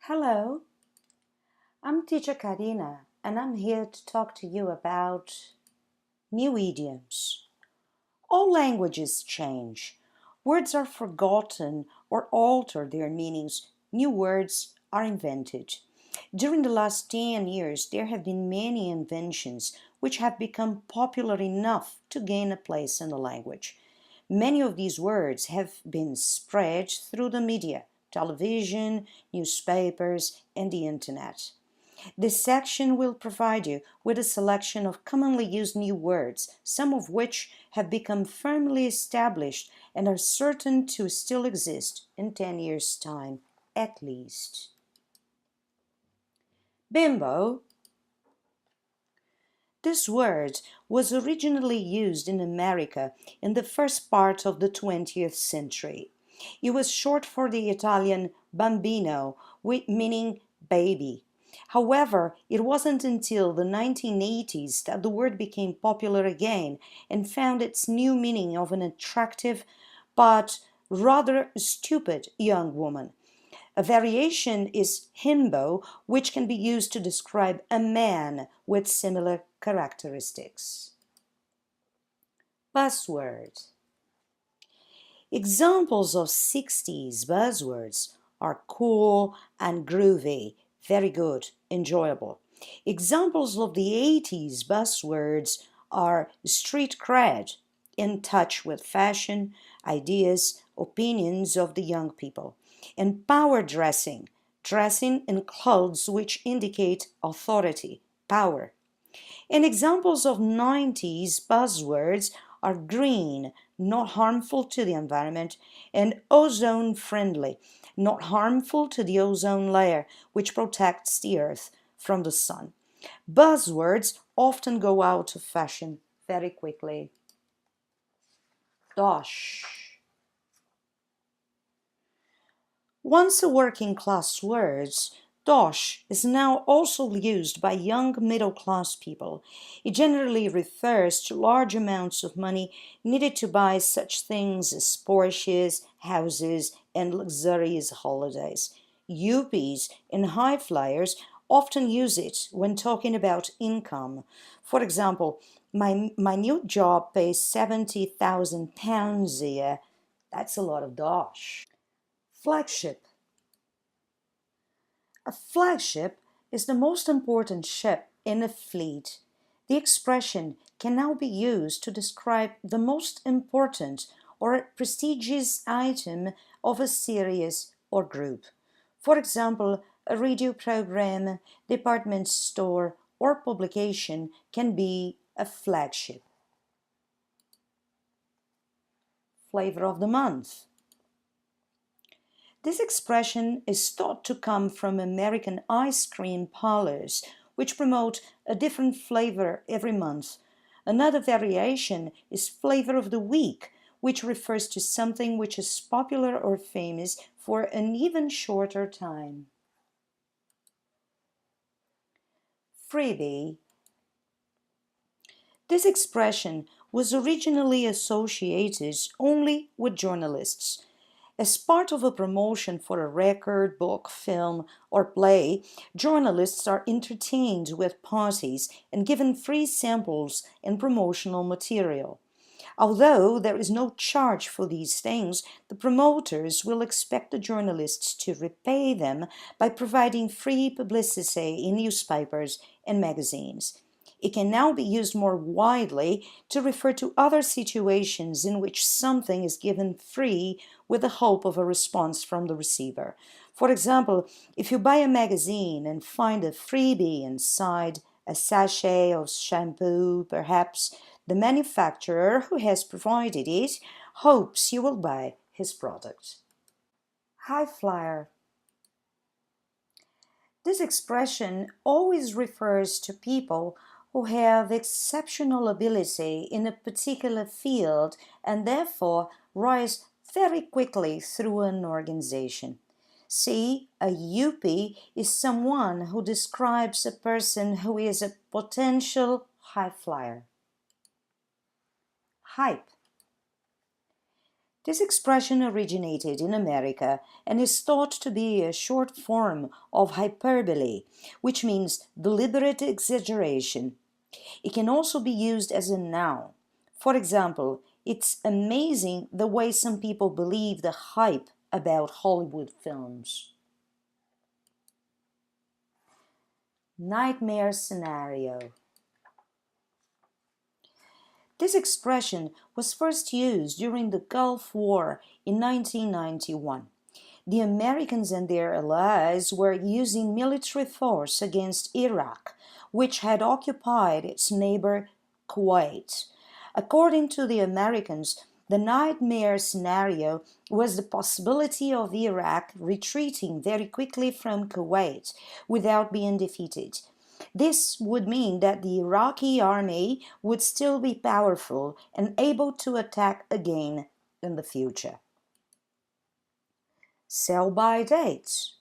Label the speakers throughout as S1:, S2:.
S1: Hello, I'm teacher Karina and I'm here to talk to you about new idioms. All languages change. Words are forgotten or alter their meanings. New words are invented. During the last 10 years, there have been many inventions which have become popular enough to gain a place in the language. Many of these words have been spread through the media, television, newspapers, and the internet. This section will provide you with a selection of commonly used new words, some of which have become firmly established and are certain to still exist in 10 years' time, at least. Bimbo. This word was originally used in America in the first part of the 20th century. It was short for the Italian bambino, meaning baby. However, it wasn't until the 1980s that the word became popular again and found its new meaning of an attractive but rather stupid young woman. A variation is himbo, which can be used to describe a man with similar characteristics. Buzzword. Examples of 60s buzzwords are cool and groovy, very good, enjoyable. Examples of the 80s buzzwords are street cred, in touch with fashion, ideas, opinions of the young people, and power dressing, dressing in clothes which indicate authority, power. And examples of 90s buzzwords are green, not harmful to the environment, and ozone friendly, not harmful to the ozone layer, which protects the earth from the sun. Buzzwords often go out of fashion very quickly. Dosh. Once a working class word, Dosh is now also used by young middle-class people. It generally refers to large amounts of money needed to buy such things as Porsches, houses, and luxurious holidays. Yuppies and high flyers often use it when talking about income. For example, my new job pays £70,000 a year. That's a lot of dosh. Flagship. A flagship is the most important ship in a fleet. The expression can now be used to describe the most important or prestigious item of a series or group. For example, a radio program, department store, or publication can be a flagship. Flavor of the month. This expression is thought to come from American ice cream parlors, which promote a different flavor every month. Another variation is flavor of the week, which refers to something which is popular or famous for an even shorter time. Freebie. This expression was originally associated only with journalists. As part of a promotion for a record, book, film, or play, journalists are entertained with parties and given free samples and promotional material. Although there is no charge for these things, the promoters will expect the journalists to repay them by providing free publicity in newspapers and magazines. It can now be used more widely to refer to other situations in which something is given free with the hope of a response from the receiver. For example, if you buy a magazine and find a freebie inside, a sachet of shampoo, perhaps, the manufacturer who has provided it hopes you will buy his product. High flyer. This expression always refers to people who have exceptional ability in a particular field and therefore rise very quickly through an organization. See, a yuppie is someone who describes a person who is a potential high flyer. Hype. This expression originated in America and is thought to be a short form of hyperbole, which means deliberate exaggeration. It can also be used as a noun. For example, it's amazing the way some people believe the hype about Hollywood films. Nightmare scenario. This expression was first used during the Gulf War in 1991. The Americans and their allies were using military force against Iraq, which had occupied its neighbor Kuwait. According to the Americans, the nightmare scenario was the possibility of Iraq retreating very quickly from Kuwait without being defeated. This would mean that the Iraqi army would still be powerful and able to attack again in the future. Sell-by dates.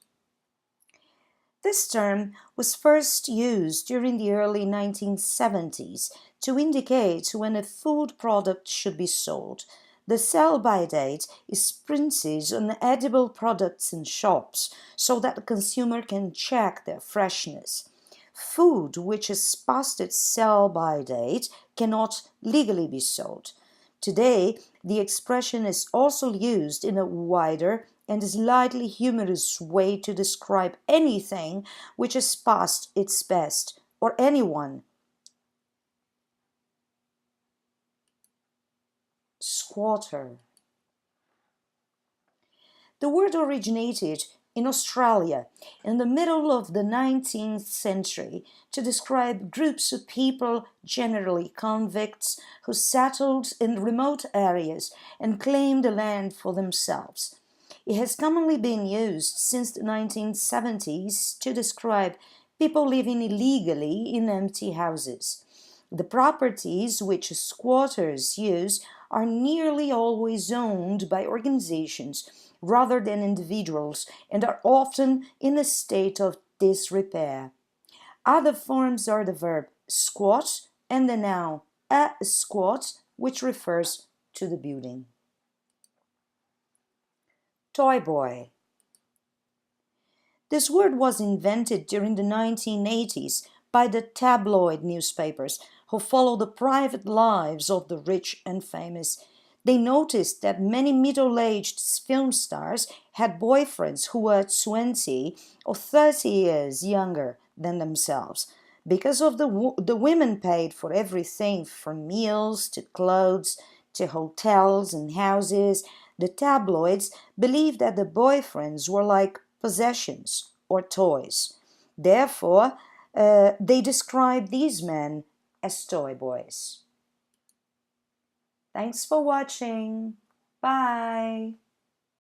S1: This term was first used during the early 1970s to indicate when a food product should be sold. The sell-by date is printed on edible products in shops so that the consumer can check their freshness. Food which is past its sell-by date cannot legally be sold. Today, the expression is also used in a wider and slightly humorous way to describe anything which is past its best, or anyone. Squatter. The word originated in Australia in the middle of the 19th century to describe groups of people, generally convicts, who settled in remote areas and claimed the land for themselves. It has commonly been used since the 1970s to describe people living illegally in empty houses. The properties which squatters use are nearly always owned by organizations rather than individuals and are often in a state of disrepair. Other forms are the verb squat and the noun a squat, which refers to the building. Toy boy. This word was invented during the 1980s by the tabloid newspapers who follow the private lives of the rich and famous. They noticed that many middle-aged film stars had boyfriends who were 20 or 30 years younger than themselves. Because of the women paid for everything from meals to clothes to hotels and houses, the tabloids believed that the boyfriends were like possessions or toys. Therefore, they described these men as toy boys. Thanks for watching. Bye.